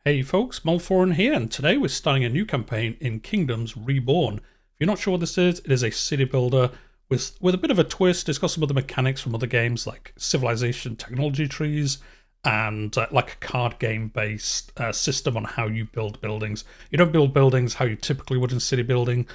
Hey folks, Malforan here, and today we're starting a new campaign in Kingdoms Reborn. If you're not sure what this is, it is a city builder with a bit of a twist. It's got some other mechanics from other games like civilization technology trees and like a card game based system on how you build buildings. You don't build buildings how you typically would in city building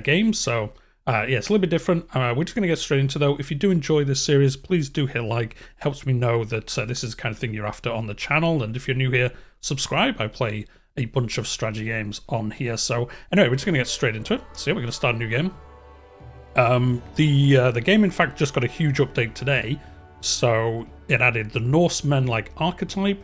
games, so yeah, it's a little bit different. We're just going to get straight into though. If you do enjoy this series, please do hit like. It helps me know that this is the kind of thing you're after on the channel. And if you're new here, subscribe. I play a bunch of strategy games on here. So anyway, we're just going to get straight into it. So yeah, we're going to start a new game. The game, in fact, just got a huge update today. So it added the Norsemen like archetype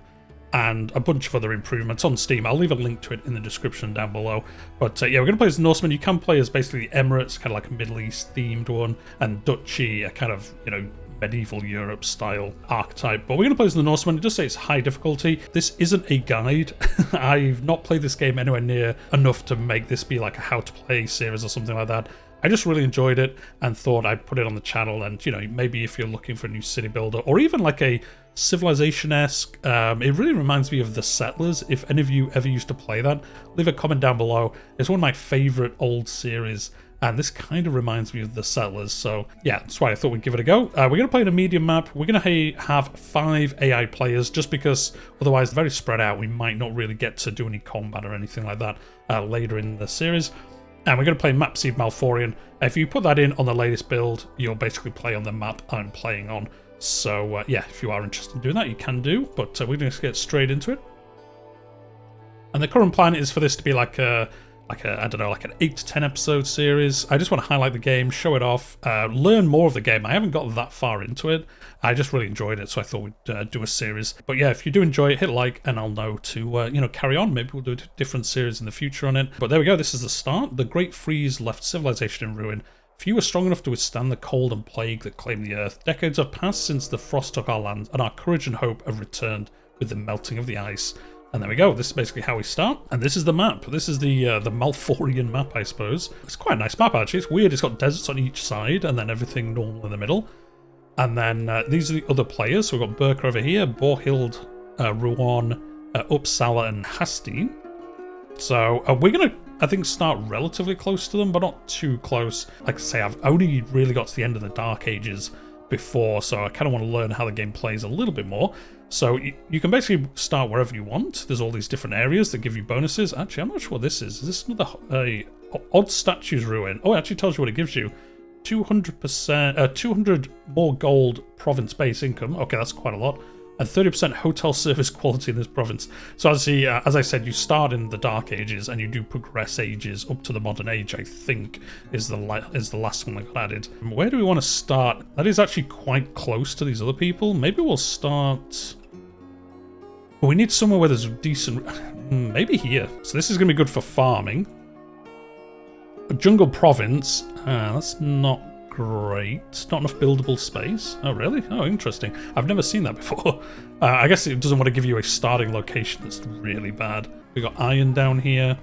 and a bunch of other improvements on Steam. I'll leave a link to it in the description down below. But yeah, we're going to play as Norsemen. You can play as basically Emirates, kind of like a Middle East themed one, and Duchy, a kind of, you know, medieval Europe style archetype. But we're going to play as the Norsemen. It does say it's high difficulty. This isn't a guide. I've not played this game anywhere near enough to make this be like a how to play series or something like that. I just really enjoyed it and thought I'd put it on the channel, and you know, maybe if you're looking for a new city builder or even like a civilization-esque, it really reminds me of The Settlers. If any of you ever used to play that, leave a comment down below. It's one of my favorite old series, and this kind of reminds me of The Settlers. So yeah, that's why I thought we'd give it a go. We're going to play in a medium map. We're going to have 5 AI players just because otherwise very spread out. We might not really get to do any combat or anything like that later in the series. And we're going to play Map Seed Malforian. If you put that in on the latest build, you'll basically play on the map I'm playing on. So yeah, if you are interested in doing that, you can do. But we're going to get straight into it. And the current plan is for this to be like a I don't know, like an 8 to 10 episode series. I just want to highlight the game, show it off, learn more of the game. I haven't got that far into it. I just really enjoyed it, so I thought we'd do a series. But yeah, if you do enjoy it, hit like, and I'll know to you know, carry on. Maybe we'll do a different series in the future on it. But there we go. This is the start. The Great Freeze left civilization in ruin. Few are strong enough to withstand the cold and plague that claim the earth. Decades have passed since the frost took our land, and our courage and hope have returned with the melting of the ice. And there we go. This is basically how we start. And this is the map. This is the Malforian map, I suppose. It's quite a nice map, actually. It's weird. It's got deserts on each side and then everything normal in the middle. And then these are the other players. So we've got Berka over here, Borhild, Rouen, Uppsala, and Hastin. So we're going to, I think, start relatively close to them, but not too close. Like I say, I've only really got to the end of the Dark Ages before, so I kind of want to learn how the game plays a little bit more. So you can basically start wherever you want. There's all these different areas that give you bonuses. Actually, I'm not sure what this is. Is this another odd statues ruin? Oh, it actually tells you what it gives you. 200%, 200 more gold province base income. Okay, that's quite a lot. And 30% hotel service quality in this province. So as I said, you start in the Dark Ages and you do progress ages up to the modern age, I think, is the last one that got added. Where do we want to start? That is actually quite close to these other people. Maybe we'll start... Well, we need somewhere where there's decent... Maybe here. So this is going to be good for farming. A jungle province. That's not great. Not enough buildable space. Oh, really? Oh, interesting. I've never seen that before. I guess it doesn't want to give you a starting location that's really bad. We've got iron down here.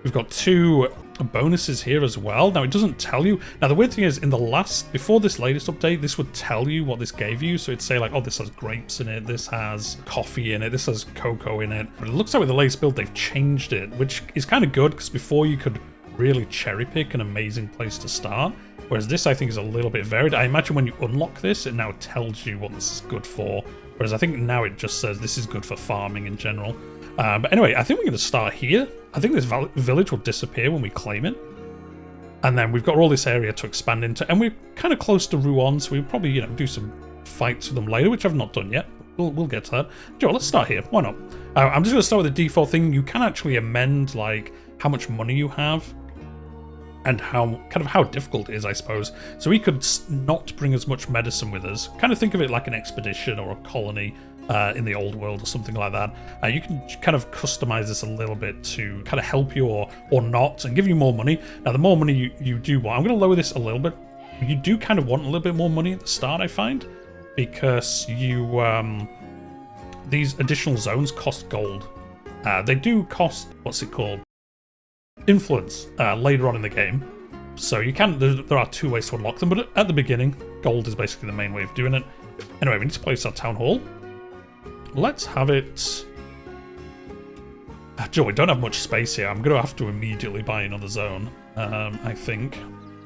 We've got 2 bonuses here as well. Now, it doesn't tell you. Now, the weird thing is, before this latest update, this would tell you what this gave you. So it'd say like, oh, this has grapes in it. This has coffee in it. This has cocoa in it. But it looks like with the latest build, they've changed it, which is kind of good because before you could really cherry pick an amazing place to start. Whereas this, I think, is a little bit varied. I imagine when you unlock this, it now tells you what this is good for. Whereas I think now it just says this is good for farming in general. But anyway, I think we're going to start here. I think this village will disappear when we claim it. And then we've got all this area to expand into. And we're kind of close to Rouen, so we'll probably, you know, do some fights with them later, which I've not done yet. We'll get to that. Joe, let's start here. Why not? I'm just going to start with the default thing. You can actually amend, like, how much money you have. And how difficult it is, I suppose. So we could not bring as much medicine with us. Kind of think of it like an expedition or a colony in the old world or something like that. You can kind of customize this a little bit to kind of help you or not and give you more money. Now, the more money you do want, I'm going to lower this a little bit. You do kind of want a little bit more money at the start, I find, because these additional zones cost gold. They do cost, what's it called? Influence later on in the game, so you can there are 2 ways to unlock them, but at the beginning gold is basically the main way of doing it. Anyway, we need to place our town hall. Let's have it Joe, we don't have much space here. I'm going to have to immediately buy another zone, I think.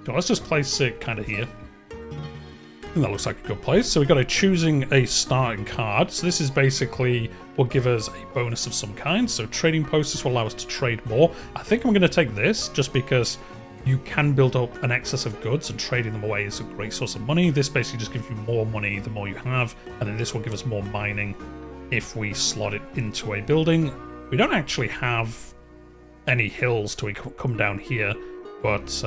So let's just place it kind of here. I think that looks like a good place. So we've got a choosing a starting card. So this is basically will give us a bonus of some kind. So trading posts, this will allow us to trade more. I think I'm going to take this just because you can build up an excess of goods and trading them away is a great source of money. This basically just gives you more money the more you have. And then this will give us more mining if we slot it into a building. We don't actually have any hills till we come down here. But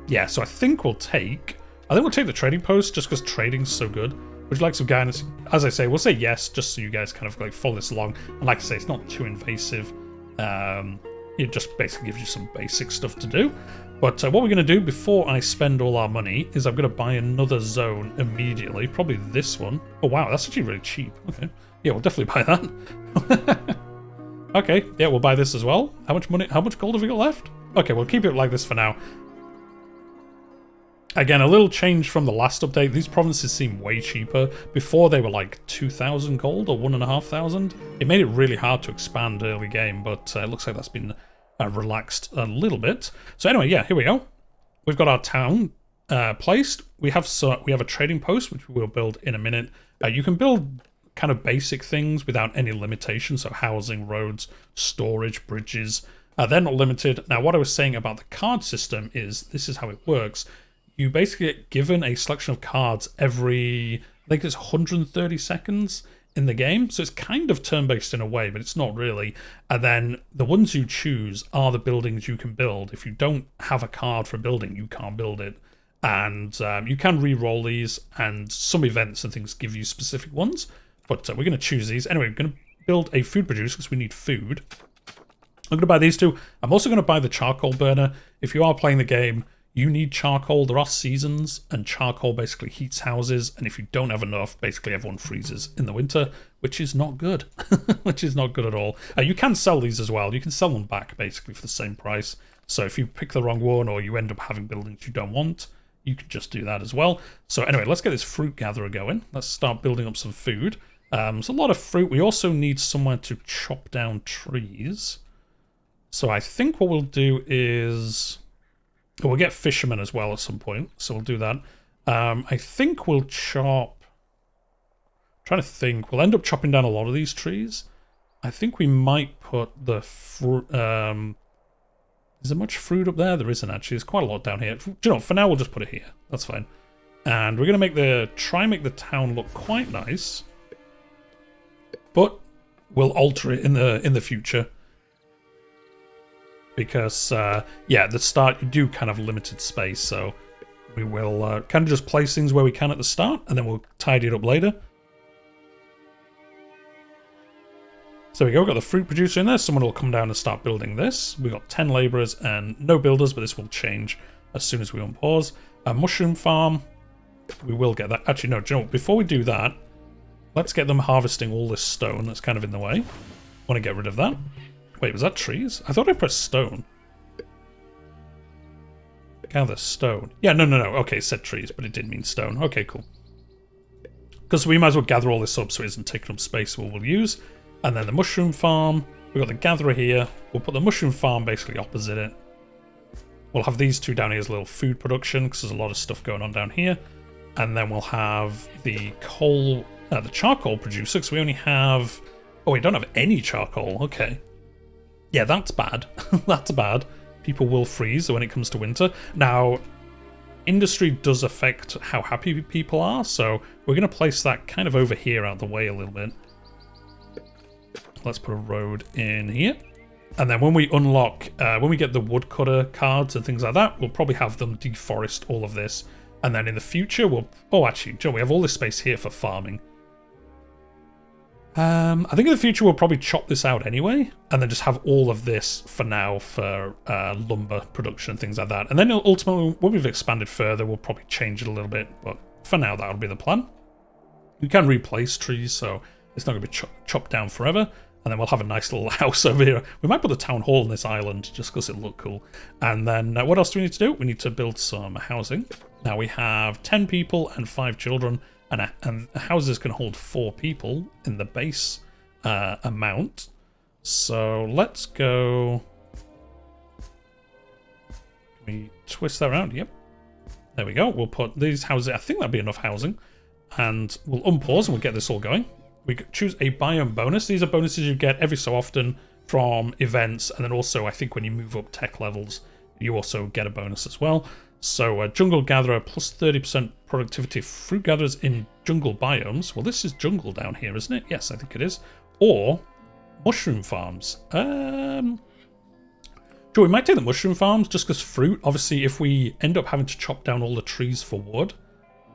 yeah, so I think we'll take the trading post just because trading's so good. Would you like some guidance? As I say, we'll say yes, just so you guys kind of like follow this along. And like I say, it's not too invasive. It just basically gives you some basic stuff to do. But what we're going to do before I spend all our money is I'm going to buy another zone immediately. Probably this one. Oh wow, that's actually really cheap. Okay, yeah, we'll definitely buy that. Okay, yeah, we'll buy this as well. How much money? How much gold have we got left? Okay, we'll keep it like this for now. Again, a little change from the last update. These provinces seem way cheaper. Before they were like 2,000 gold or 1,500. It made it really hard to expand early game, but it looks like that's been relaxed a little bit. So anyway, yeah, here we go. We've got our town placed. We have a trading post, which we will build in a minute. You can build kind of basic things without any limitations. So housing, roads, storage, bridges. They're not limited. Now, what I was saying about the card system is this is how it works. You basically get given a selection of cards every, I think it's 130 seconds in the game. So it's kind of turn-based in a way, but it's not really. And then the ones you choose are the buildings you can build. If you don't have a card for a building, you can't build it. And you can re-roll these, and some events and things give you specific ones. But we're going to choose these. Anyway, we're going to build a food producer because we need food. I'm going to buy these two. I'm also going to buy the charcoal burner. If you are playing the game, you need charcoal. There are seasons, and charcoal basically heats houses. And if you don't have enough, basically everyone freezes in the winter, which is not good. Which is not good at all. You can sell these as well. You can sell them back basically for the same price. So if you pick the wrong one or you end up having buildings you don't want, you can just do that as well. So anyway, let's get this fruit gatherer going. Let's start building up some food. There's a lot of fruit. We also need somewhere to chop down trees. So I think what we'll do is... we'll get fishermen as well at some point, so we'll do that. I think we'll chop... I'm trying to think. We'll end up chopping down a lot of these trees. I think we might put the fruit... is there much fruit up there? There isn't actually. There's quite a lot down here. Do you know, for now we'll just put it here. That's fine. And we're going to try and make the town look quite nice. But we'll alter it in the future. Because, yeah, at the start you do kind of limited space, so we will kind of just place things where we can at the start, and then we'll tidy it up later. So there we go, we've got the fruit producer in there. Someone will come down and start building this. We've got 10 labourers and no builders, but this will change as soon as we unpause. A mushroom farm, we will get that. Actually, no, do you know what? Before we do that, let's get them harvesting all this stone that's kind of in the way. Want to get rid of that. Wait, was that trees? I thought I pressed stone. Gather stone. Yeah, no. Okay, it said trees, but it did mean stone. Okay, cool. Because we might as well gather all this up so it isn't taking up space we'll use. And then the mushroom farm. We've got the gatherer here. We'll put the mushroom farm basically opposite it. We'll have these two down here as a little food production because there's a lot of stuff going on down here. And then we'll have the the charcoal producer because we only have... oh, we don't have any charcoal. Okay. Yeah, that's bad. That's bad. People will freeze when it comes to winter. Now, industry does affect how happy people are, so we're going to place that kind of over here out the way a little bit. Let's put a road in here. And then when we unlock, when we get the woodcutter cards and things like that, we'll probably have them deforest all of this. And then in the future, we'll... oh, actually, Joe, we have all this space here for farming. I think in the future we'll probably chop this out anyway, and then just have all of this for now for lumber production and things like that. And then ultimately, when we've expanded further, we'll probably change it a little bit, but for now that'll be the plan. We can replace trees, so it's not going to be chopped down forever. And then we'll have a nice little house over here. We might put the town hall on this island just because it'll look cool. And then what else do we need to do? We need to build some housing. Now we have 10 people and 5 children. And houses can hold 4 people in the base amount. So let's go. Can we twist that around? Yep. There we go. We'll put these houses. I think that'll be enough housing. And we'll unpause and we'll get this all going. We could choose a biome bonus. These are bonuses you get every so often from events. And then also, I think when you move up tech levels, you also get a bonus as well. So jungle gatherer plus 30% productivity. Fruit gatherers in jungle biomes. Well, this is jungle down here, isn't it? Yes, I think it is. Or mushroom farms. Sure, we might take the mushroom farms just because fruit. Obviously, if we end up having to chop down all the trees for wood,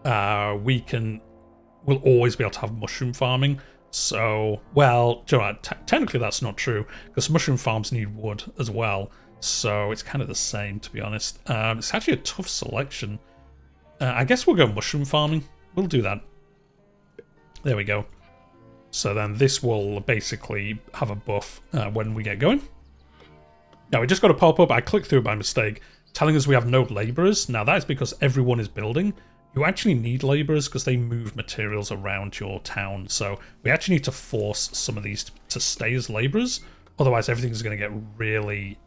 we'll always be able to have mushroom farming. So, well, you know, technically that's not true because mushroom farms need wood as well. So it's kind of the same, to be honest. It's actually a tough selection. I guess we'll go mushroom farming. We'll do that. There we go. So then this will basically have a buff when we get going. Now we just got a pop-up. I clicked through by mistake, telling us we have no labourers. Now that is because everyone is building. You actually need labourers because they move materials around your town. So we actually need to force some of these to stay as labourers. Otherwise, everything's going to get really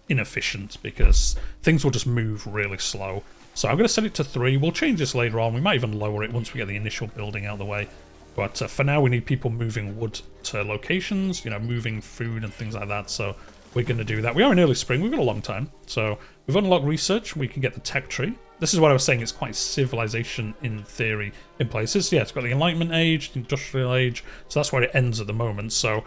inefficient because things will just move really slow. So I'm going to set it to 3. We'll change this later on. We might even lower it once we get the initial building out of the way. But for now, we need people moving wood to locations, you know, moving food and things like that. So we're going to do that. We are in early spring. We've got a long time. So we've unlocked research. We can get the tech tree. This is what I was saying. It's quite civilization in theory in places. Yeah, it's got the Enlightenment Age, the Industrial Age. So that's where it ends at the moment. So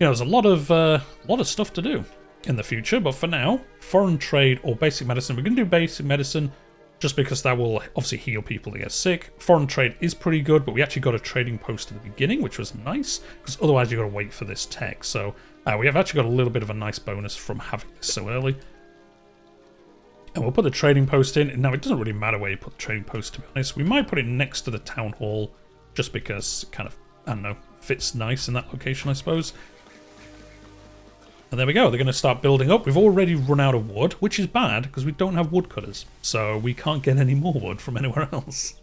you know, there's a lot of stuff to do in the future, but for now, foreign trade or basic medicine. We're going to do basic medicine just because that will obviously heal people that get sick. Foreign trade is pretty good, but we actually got a trading post at the beginning, which was nice, because otherwise you've got to wait for this tech. So we have actually got a little bit of a nice bonus from having this so early. And we'll put the trading post in. Now, it doesn't really matter where you put the trading post, to be honest. We might put it next to the town hall, just because it kind of, I don't know, fits nice in that location, I suppose. And there we go, they're going to start building up. We've already run out of wood, which is bad because we don't have woodcutters. So we can't get any more wood from anywhere else.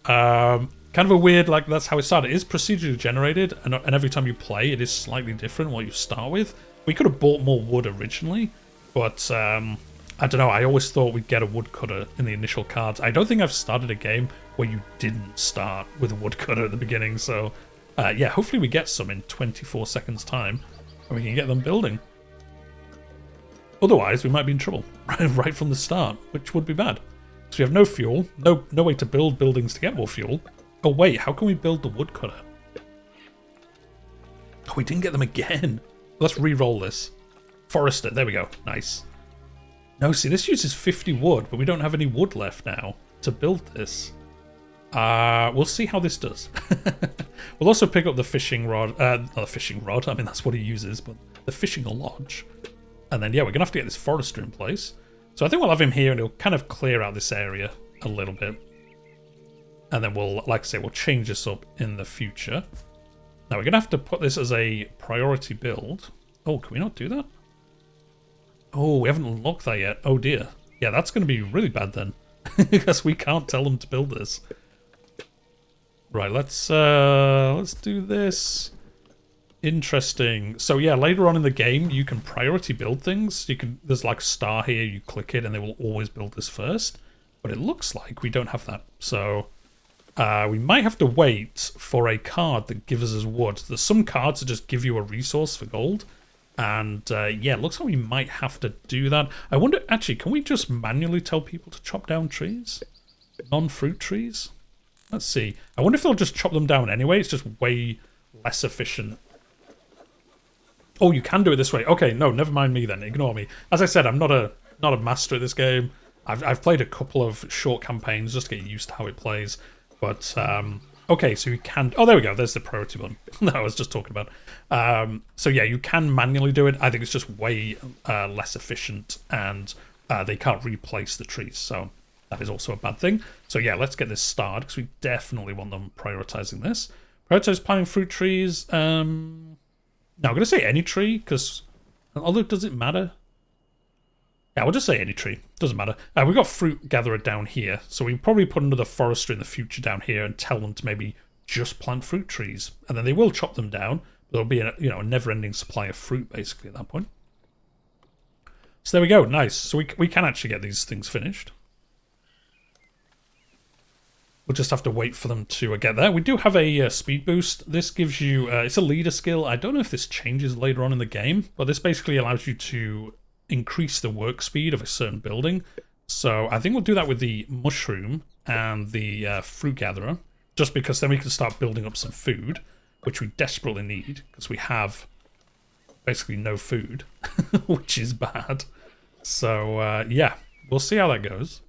Kind of a weird, like, that's how it started. It is procedurally generated, and every time you play, it is slightly different what you start with. We could have bought more wood originally, but I don't know, I always thought we'd get a woodcutter in the initial cards. I don't think I've started a game where you didn't start with a woodcutter at the beginning, so yeah, hopefully we get some in 24 seconds time. And we can get them building. Otherwise, we might be in trouble right from the start, which would be bad. So we have no fuel, no way to build buildings to get more fuel. Oh wait, how can we build the woodcutter? Oh, we didn't get them again. Let's re-roll this. Forester, there we go. Nice. No, see, this uses 50 wood, but we don't have any wood left now to build this. We'll see how this does. We'll also pick up the fishing rod. Not the fishing rod, I mean, that's what he uses, but the fishing lodge. And then, yeah, we're going to have to get this forester in place. So I think we'll have him here, and he'll kind of clear out this area a little bit. And then we'll, like I say, we'll change this up in the future. Now, we're going to have to put this as a priority build. Oh, can we not do that? Oh, we haven't unlocked that yet. Oh, dear. Yeah, that's going to be really bad then. Because we can't tell them to build this. Right, let's do this. Interesting. So yeah, later on in the game, you can priority build things. There's like a star here, you click it, and they will always build this first. But it looks like we don't have that. So we might have to wait for a card that gives us wood. There's some cards that just give you a resource for gold. And yeah, it looks like we might have to do that. I wonder, actually, can we just manually tell people to chop down trees? Non-fruit trees? Let's see. I wonder if they'll just chop them down anyway. It's just way less efficient. Oh, you can do it this way. Okay, no, never mind me then. Ignore me. As I said, I'm not a master at this game. I've played a couple of short campaigns just to get used to how it plays. But okay, so you can. Oh, there we go. There's the priority one that I was just talking about. So yeah, you can manually do it. I think it's just way less efficient, and they can't replace the trees. So that is also a bad thing. So yeah, let's get this started because we definitely want them prioritizing this. Prioritize planting fruit trees. Now I'm going to say any tree because, although does it matter? Yeah, we'll just say any tree. Doesn't matter. We've got fruit gatherer down here, so we probably put another forester in the future down here and tell them to maybe just plant fruit trees, and then they will chop them down. There'll be a, you know, a never-ending supply of fruit, basically, at that point. So there we go, nice. So we can actually get these things finished. We'll just have to wait for them to get there. We do have a speed boost. This gives you, it's a leader skill. I don't know if this changes later on in the game, but this basically allows you to increase the work speed of a certain building. So I think we'll do that with the mushroom and the fruit gatherer, just because then we can start building up some food, which we desperately need, because we have basically no food, which is bad. So yeah, we'll see how that goes.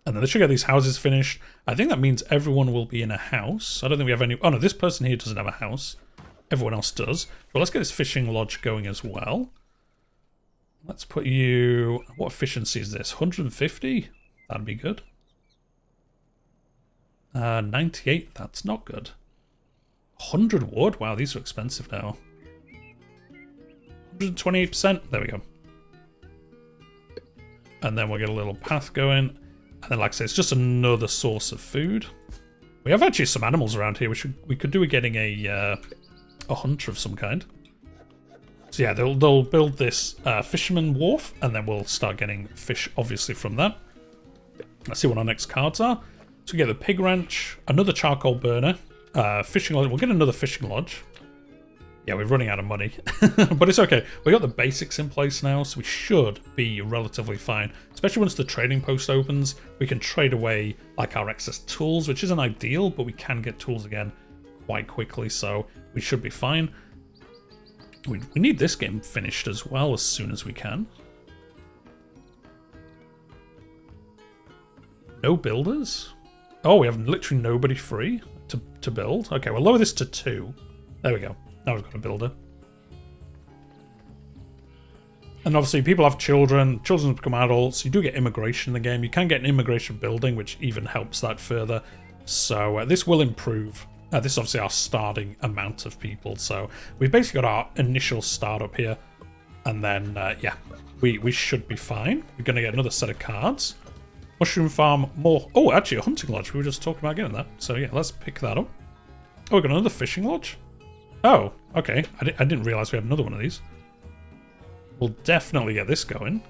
And then they should get these houses finished. I think that means everyone will be in a house. I don't think we have any... Oh no, this person here doesn't have a house. Everyone else does. But let's get this fishing lodge going as well. Let's put you... What efficiency is this? 150? That'd be good. 98, that's not good. 100 wood? Wow, these are expensive now. 128%. There we go. And then we'll get a little path going. And then, like I say, it's just another source of food. We have actually some animals around here. We could do with getting a hunter of some kind. So yeah, they'll build this fisherman wharf, and then we'll start getting fish, obviously, from that. Let's see what our next cards are. So we get the pig ranch, another charcoal burner, fishing lodge. We'll get another fishing lodge. Yeah, we're running out of money, but it's okay. We got the basics in place now, so we should be relatively fine. Especially once the trading post opens, we can trade away like our excess tools, which isn't ideal, but we can get tools again quite quickly, so we should be fine. We need this game finished as well as soon as we can. No builders? Oh, we have literally nobody free to build. Okay, we'll lower this to 2. There we go. Now we've got a builder. And obviously people have children. Children become adults. You do get immigration in the game. You can get an immigration building, which even helps that further. So this will improve. This is obviously our starting amount of people. So we've basically got our initial start up here. And then, yeah, we should be fine. We're going to get another set of cards. Mushroom farm, more... Oh, actually a hunting lodge. We were just talking about getting that. So yeah, let's pick that up. Oh, we've got another fishing lodge. Oh, okay. I didn't realise we had another one of these. We'll definitely get this going.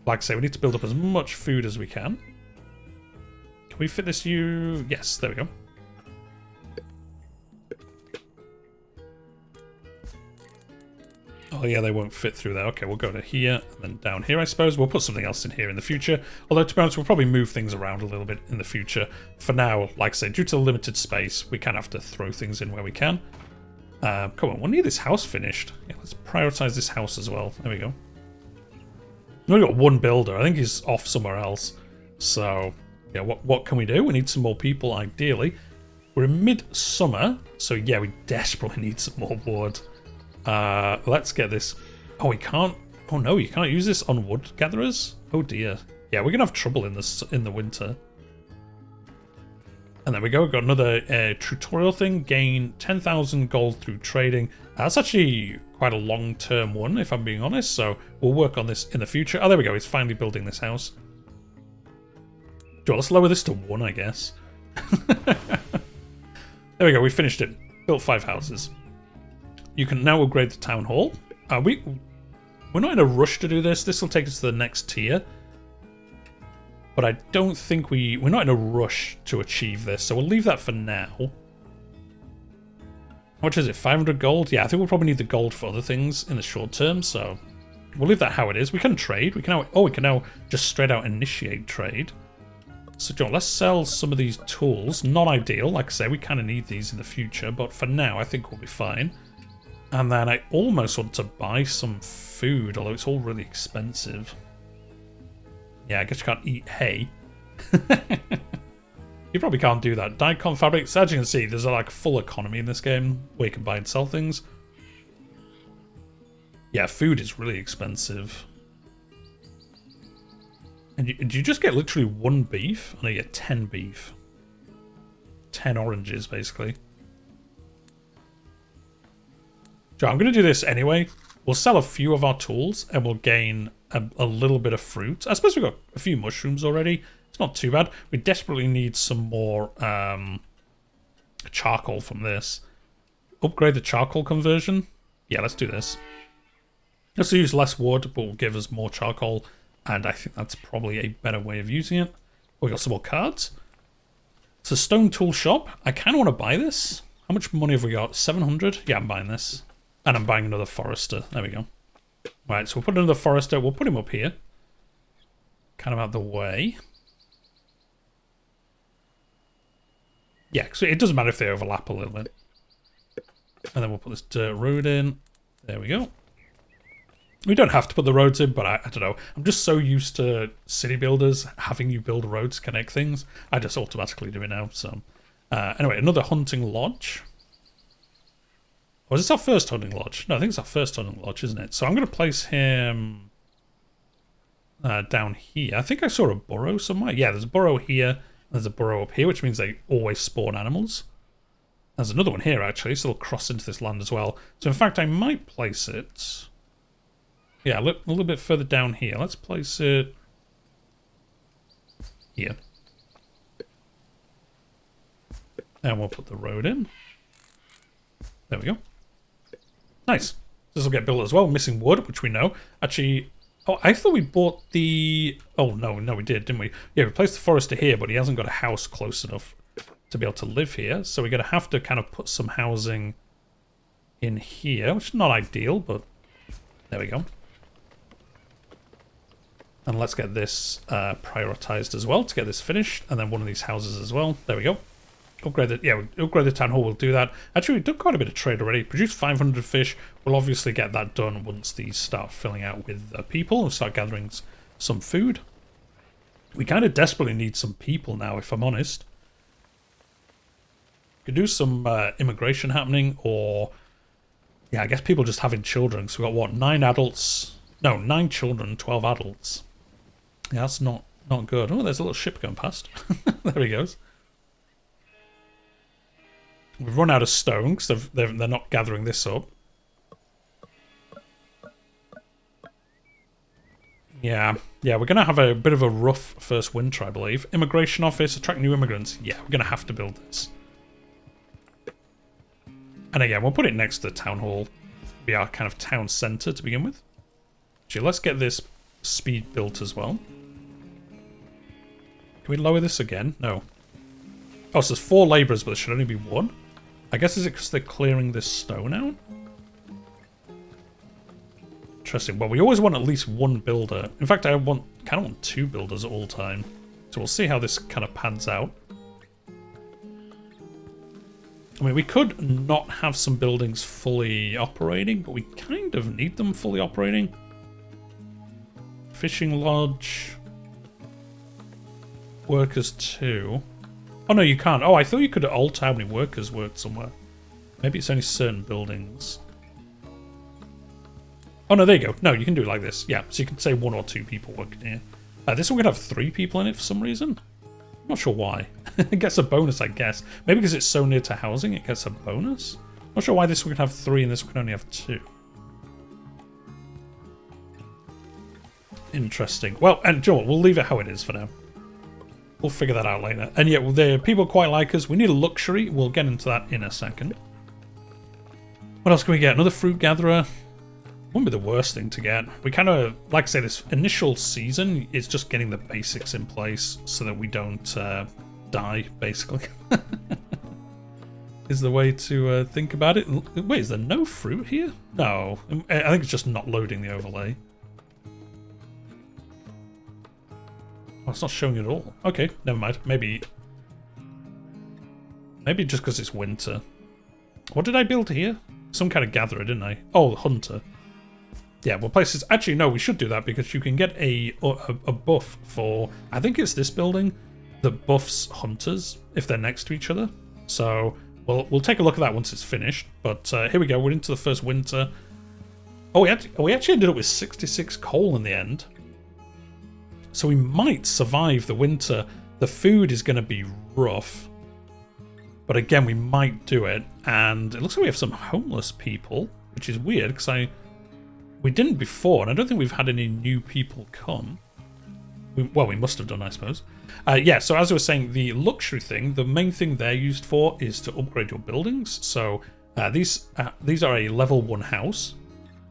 Like I say, we need to build up as much food as we can. Can we fit this you? Yes, there we go. Oh yeah, they won't fit through there. Okay, we'll go to here and then down here, I suppose. We'll put something else in here in the future. Although, to be honest, we'll probably move things around a little bit in the future. For now, like I say, due to the limited space, we kind of have to throw things in where we can. Come on, we'll need this house finished. Yeah, let's prioritize this house as well. There we go. We've only got one builder. I think he's off somewhere else. So, yeah, what can we do? We need some more people, ideally. We're in midsummer, so yeah, we desperately need some more wood. Let's get this. Oh, we can't. Oh no, you can't use this on wood gatherers. Oh dear. Yeah, we're gonna have trouble in this in the winter. And there we go. We've got another tutorial thing. Gain 10,000 gold through trading. That's actually quite a long-term one, if I'm being honest. So we'll work on this in the future. Oh, there we go. He's finally building this house. Let's lower this to 1, I guess. There we go. We finished it. Built 5 houses. You can now upgrade the town hall. We're not in a rush to do this. This will take us to the next tier. But I don't think we're not in a rush to achieve this, so we'll leave that for now. How much is it? 500 gold? Yeah, I think we'll probably need the gold for other things in the short term, so we'll leave that how it is. We can trade. We can now just straight out initiate trade. So John, let's sell some of these tools. Not ideal, like I say, we kind of need these in the future, but for now I think we'll be fine. And then I almost want to buy some food, although it's all really expensive. Yeah, I guess you can't eat hay. You probably can't do that. Daikon fabrics, as you can see, there's like full economy in this game where you can buy and sell things. Yeah, food is really expensive. And you just get literally 1 beef? No, you get 10 beef. 10 oranges, basically. So I'm going to do this anyway. We'll sell a few of our tools and we'll gain a little bit of fruit. I suppose we've got a few mushrooms already. It's not too bad. We desperately need some more charcoal from this. upgrade the charcoal conversion. Yeah, let's do this. Let's use less wood, but will give us more charcoal, and I think that's probably a better way of using it. We got some more cards. It's a stone tool shop. I kind of want to buy this. How much money have we got? 700? Yeah, I'm buying this. And I'm buying another forester. There we go. Right, so we'll put another forester. We'll put him up here. Kind of out the way. Yeah, so it doesn't matter if they overlap a little bit. And then we'll put this dirt road in. There we go. We don't have to put the roads in, but I don't know. I'm just so used to city builders having you build roads, connect things. I just automatically do it now. So, anyway, another hunting lodge. Or is this our first hunting lodge? No, I think it's our first hunting lodge, isn't it? So I'm going to place him down here. I think I saw a burrow somewhere. Yeah, there's a burrow here. There's a burrow up here, which means they always spawn animals. There's another one here, actually, so they'll cross into this land as well. So, in fact, I might place it... Yeah, look a little bit further down here. Let's place it here. And we'll put the road in. There we go. Nice. This will get built as well. Missing wood, which we know. Actually, oh, I thought we bought the... Oh, no, we did, didn't we? Yeah, we placed the forester here, but he hasn't got a house close enough to be able to live here. So we're going to have to kind of put some housing in here, which is not ideal, but there we go. And let's get this prioritized as well to get this finished. And then one of these houses as well. There we go. Upgrade it. Yeah, upgrade the town hall. We'll do that. Actually, we've done quite a bit of trade already. Produced 500 fish. We'll obviously get that done once these start filling out with people and start gathering some food. We kind of desperately need some people now, if I'm honest. Could do some immigration happening, or... Yeah, I guess people just having children. So we've got, what, 9 adults... No, 9 children, 12 adults. Yeah, that's not good. Oh, there's a little ship going past. There he goes. We've run out of stone because they're not gathering this up. Yeah, we're going to have a bit of a rough first winter, I believe. Immigration office, attract new immigrants. Yeah, we're going to have to build this. And again, we'll put it next to the town hall. Be our kind of town centre to begin with. Actually, let's get this speed built as well. Can we lower this again? No. Oh, so there's 4 labourers, but there should only be 1. I guess is it because they're clearing this stone out? Interesting. Well, we always want at least 1 builder. In fact, I kind of want 2 builders at all time. So we'll see how this kind of pans out. I mean, we could not have some buildings fully operating, but we kind of need them fully operating. Fishing lodge. Workers 2. Oh, no, you can't. Oh, I thought you could alter how many workers worked somewhere. Maybe it's only certain buildings. Oh, no, there you go. No, you can do it like this. Yeah, so you can say 1 or 2 people working here. This one could have 3 people in it for some reason. I'm not sure why. It gets a bonus, I guess. Maybe because it's so near to housing, it gets a bonus? Not sure why this one can have 3 and this one can only have 2. Interesting. Well, and Joe, we'll leave it how it is for now. We'll figure that out later. And yeah, well, the people quite like us. We need a luxury. We'll get into that in a second. What else can we get? Another fruit gatherer. Wouldn't be the worst thing to get. We kind of, like I say, this initial season is just getting the basics in place so that we don't die, basically. Is the way to think about it. Wait, is there no fruit here? No. I think it's just not loading the overlay. Oh, it's not showing it at all. Okay, never mind. Maybe just because it's winter. What did I build here? Some kind of gatherer, didn't I? Oh, hunter. Yeah, well, places... Actually, no, we should do that because you can get a buff for... I think it's this building that buffs hunters if they're next to each other. So we'll take a look at that once it's finished. But here we go. We're into the first winter. Oh, we actually ended up with 66 coal in the end. So we might survive the winter. The food is going to be rough. But again, we might do it. And it looks like we have some homeless people, which is weird because we didn't before. And I don't think we've had any new people come. Well, we must have done, I suppose. Yeah, so as I was saying, the luxury thing, the main thing they're used for is to upgrade your buildings. So These are a level 1 house,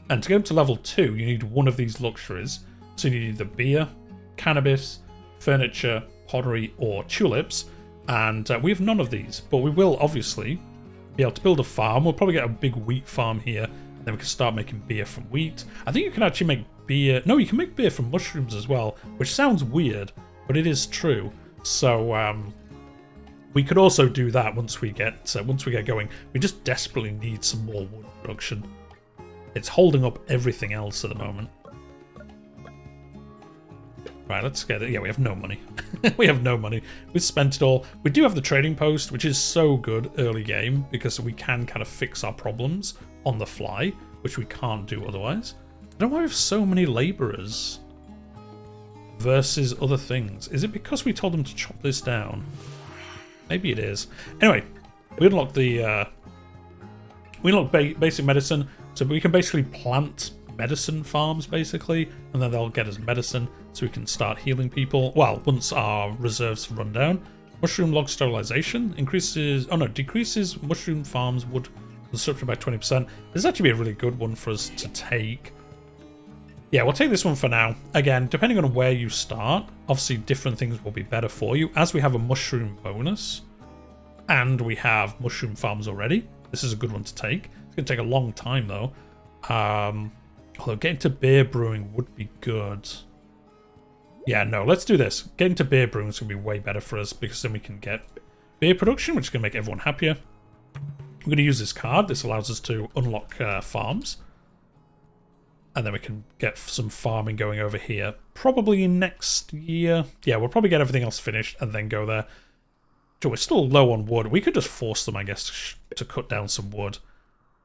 and to get up to level 2 you need one of these luxuries. So you need either beer, cannabis, furniture, pottery, or tulips, and we have none of these, but we will obviously be able to build a farm. We'll probably get a big wheat farm here, and then we can start making beer from wheat. I think you can actually make beer... No, you can make beer from mushrooms as well, which sounds weird, but it is true. So we could also do that once we get going. We just desperately need some more wood production. It's holding up everything else at the moment. Right, let's get it. Yeah, we have no money. We have no money. We've spent it all. We do have the trading post, which is so good early game because we can kind of fix our problems on the fly, which we can't do otherwise. I don't know why we have so many laborers versus other things. Is it because we told them to chop this down? Maybe it is. Anyway, we unlocked the basic medicine, so we can basically plant medicine farms basically, and then they'll get us medicine so we can start healing people. Well, once our reserves run down. Mushroom log sterilization decreases mushroom farms wood consumption by 20%. This is actually a really good one for us to take. Yeah, we'll take this one for now. Again, depending on where you start, obviously different things will be better for you. As we have a mushroom bonus and we have mushroom farms already, this is a good one to take. It's going to take a long time though. Although getting to beer brewing would be good. Yeah, no, let's do this. Getting to beer brewing is going to be way better for us because then we can get beer production, which is going to make everyone happier. I'm going to use this card. This allows us to unlock farms. And then we can get some farming going over here. Probably next year. Yeah, we'll probably get everything else finished and then go there. So we're still low on wood. We could just force them, I guess, to cut down some wood.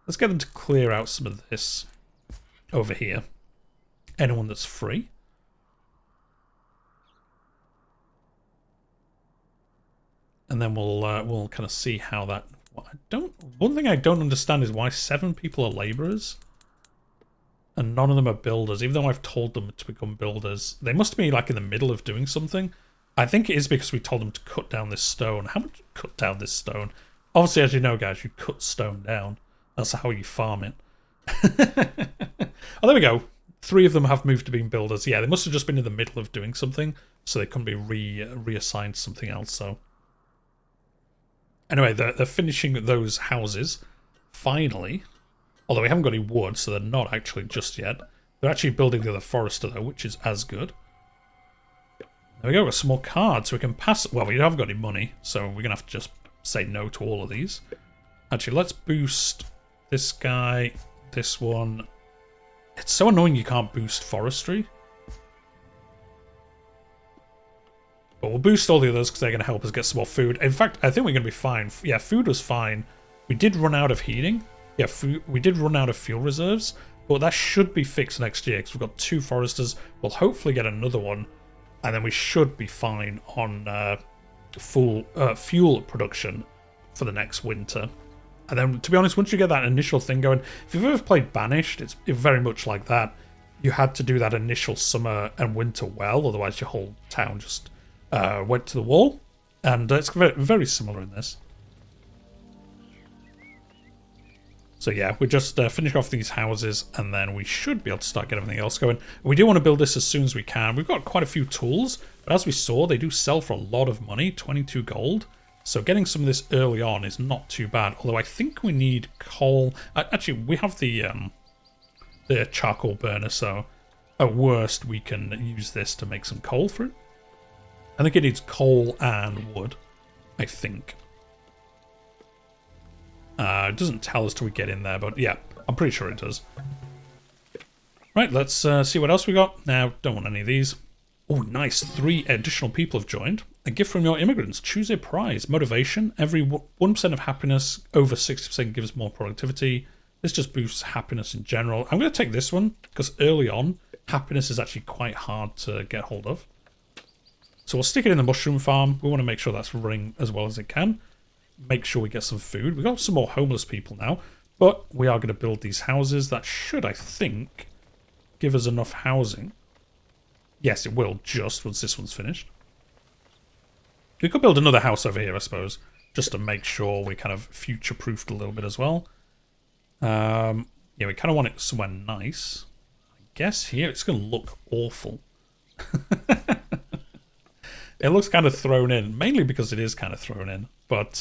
Let's get them to clear out some of this over here. Anyone that's free. And then we'll kind of see how that... One thing I don't understand is why 7 people are labourers and none of them are builders, even though I've told them to become builders. They must be like in the middle of doing something. I think it is because we told them to cut down this stone. How much cut down this stone? Obviously, as you know, guys, you cut stone down. That's how you farm it. Oh, there we go. 3 of them have moved to being builders. Yeah, they must have just been in the middle of doing something, so they couldn't be reassigned to something else. So anyway, they're finishing those houses, finally. Although we haven't got any wood, so they're not actually just yet. They're actually building the other forester, though, which is as good. There we go, got some more cards, so we can pass... Well, we haven't got any money, so we're going to have to just say no to all of these. Actually, let's boost this guy, this one. It's so annoying you can't boost forestry. But we'll boost all the others because they're going to help us get some more food. In fact, I think we're going to be fine. Yeah, food was fine. We did run out of heating. Yeah, we did run out of fuel reserves. But that should be fixed next year because we've got 2 foresters. We'll hopefully get another one. And then we should be fine on full fuel production for the next winter. And then, to be honest, once you get that initial thing going, if you've ever played Banished, it's very much like that. You had to do that initial summer and winter well, otherwise your whole town just went to the wall. And it's very, very similar in this. So yeah, we just finish off these houses and then we should be able to start getting everything else going. We do want to build this as soon as we can. We've got quite a few tools, but as we saw, they do sell for a lot of money, 22 gold. So getting some of this early on is not too bad. Although I think we need coal. Actually, we have the charcoal burner, so at worst we can use this to make some coal for it. I think it needs coal and wood, I think. It doesn't tell us till we get in there, but yeah, I'm pretty sure it does. Right, let's see what else we got. Now, don't want any of these. Oh, nice. 3 additional people have joined. A gift from your immigrants. Choose a prize. Motivation. Every 1% of happiness over 60% gives more productivity. This just boosts happiness in general. I'm going to take this one because early on, happiness is actually quite hard to get hold of. So we'll stick it in the mushroom farm. We want to make sure that's running as well as it can. Make sure we get some food. We've got some more homeless people now, but we are going to build these houses. That should, I think, give us enough housing. Yes, it will, just once this one's finished. We could build another house over here, I suppose, just to make sure we kind of future-proofed a little bit as well. Yeah, we kind of want it somewhere nice. I guess here it's going to look awful. It looks kind of thrown in, mainly because it is kind of thrown in. But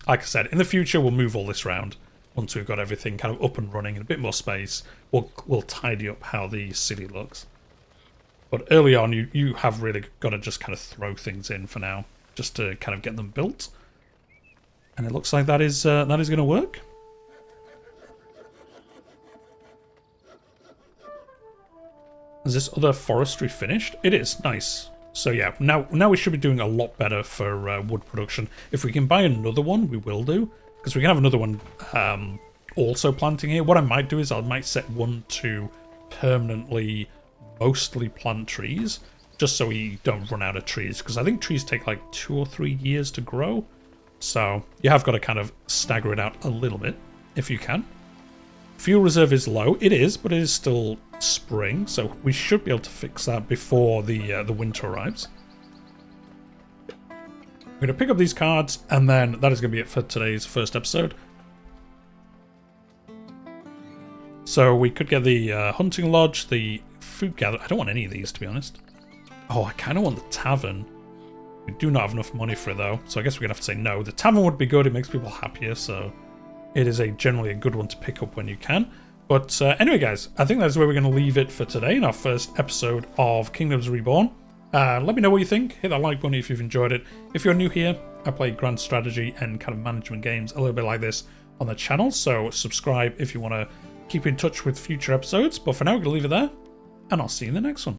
like I said, in the future we'll move all this around. Once we've got everything kind of up and running and a bit more space, we'll tidy up how the city looks. But early on, you have really got to just kind of throw things in for now, just to kind of get them built. And it looks like that is going to work. Is this other forestry finished? It is. Nice. So yeah, now we should be doing a lot better for wood production. If we can buy another one, we will do. Because we can have another one also planting here. What I might do is I might set one to permanently mostly plant trees. Just so we don't run out of trees. Because I think trees take like 2 or 3 years to grow. So you have got to kind of stagger it out a little bit if you can. Fuel reserve is low. It is, but it is still spring, so we should be able to fix that before the winter arrives. I'm going to pick up these cards, and then that is going to be it for today's first episode. So we could get the hunting lodge, the food gather. I don't want any of these, to be honest. Oh, I kind of want the tavern. We do not have enough money for it, though, so I guess we're going to have to say no. The tavern would be good. It makes people happier, so it is generally a good one to pick up when you can. But anyway, guys, I think that's where we're going to leave it for today in our first episode of Kingdoms Reborn. Let me know what you think. Hit that like button if you've enjoyed it. If you're new here, I play grand strategy and kind of management games a little bit like this on the channel. So subscribe if you want to keep in touch with future episodes. But for now, we're going to leave it there, and I'll see you in the next one.